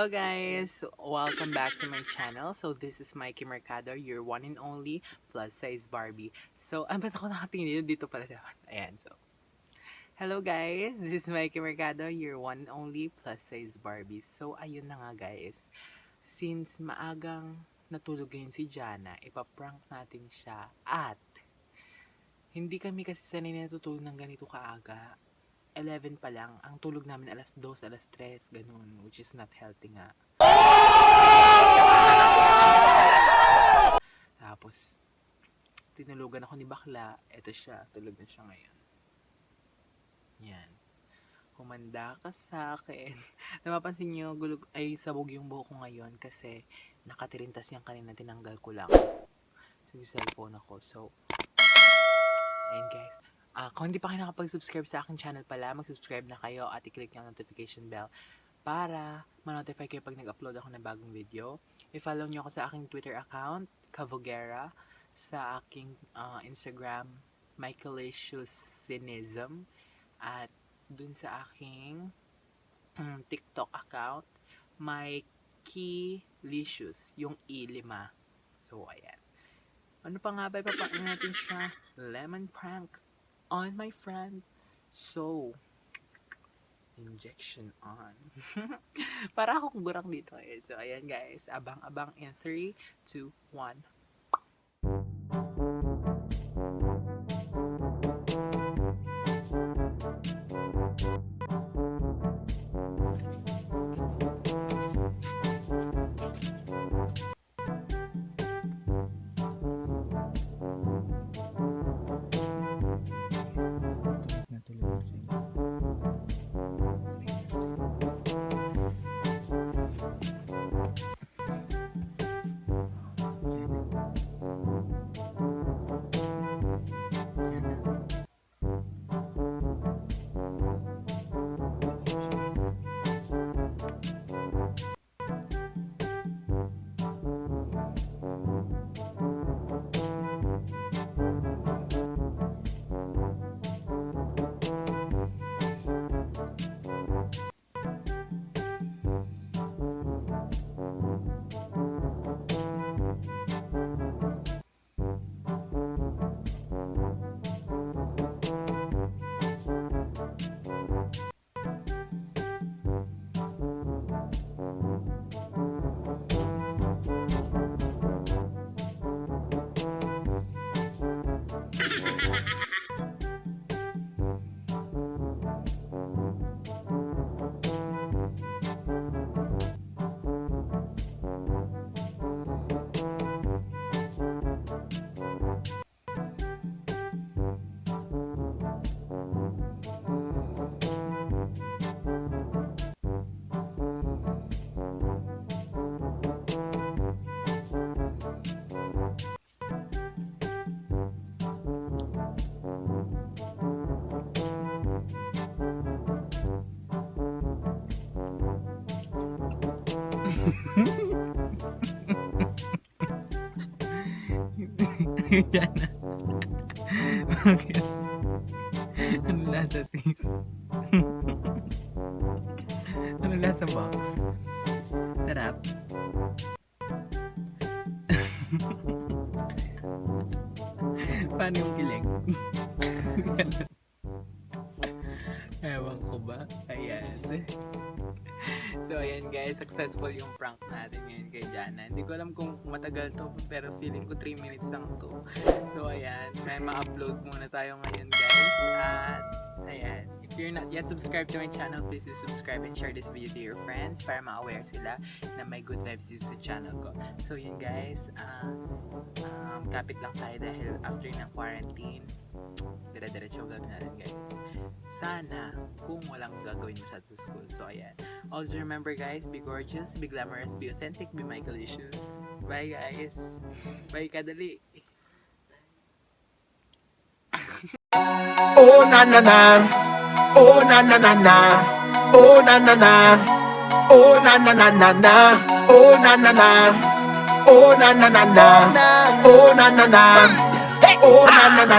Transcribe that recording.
Hello guys! Welcome back to my channel. So this is Mikee Mercado, your one and only plus size Barbie. So, ba't ako nakatingin dito pala dapat? Ayan, so. Hello guys! This is Mikee Mercado, your one and only plus size Barbie. So, ayun na nga guys. Since maagang natulog ngayon si Jana, ipaprank natin siya. At, hindi kami kasi sanay na natutulog ng ganito kaaga. 11 pa lang, ang tulog namin alas 2, alas 3, ganun, which is not healthy nga. Tapos, tinulugan ako ni bakla, eto siya, tulog na siya ngayon. Yan. Humanda ka sa akin. Napapansin niyo, sabog yung buhok ko ngayon kasi nakatirintas yung kanina, tinanggal ko lang. Sa cellphone ako, so, ayun guys. Kung hindi pa kayo nakapag-subscribe sa aking channel pala, mag-subscribe na kayo at i-click yung notification bell para ma-notify kayo pag nag-upload ako ng bagong video. I-follow nyo ako sa aking Twitter account, Kavogera, sa aking Instagram, Mikeelicious, at dun sa aking TikTok account, Mikeelicious, yung I5. So, ayan. Ano pa nga ba, ipapain natin siya? Lemon prank on my friend. So, injection on. Para akong gurang dito eh. So, ayan guys. Abang-abang in 3, 2, 1. Jana. Bakit? Ano lasa sis? Ano lasa box? Sarap? Paano yung kilig? Ewan ko ba? Ayan. So, ayan guys, successful yung prank natin ngayon kay Jana. Hindi ko alam kung matagal to, pero feeling ko 3 minutes lang to. So, ayan, may ma-upload muna tayo ngayon guys. At, ayan, if you're not yet subscribed to my channel, please do subscribe and share this video to your friends para ma-aware sila na may good vibes dito sa channel ko. So, yun guys, kapit lang tayo dahil after ng quarantine, dire-diretso gagawin natin guys. Sana kung walang gagawin mo sa school. So ayan. Also remember guys, be gorgeous, be glamorous, be authentic, be Mikeelicious. Bye guys. Bye kadali. Oh na na na. Oh na na na na. Oh na na na. Oh na na na na na. Oh na na na. Oh na na na na. Oh na na na. Oh na na na.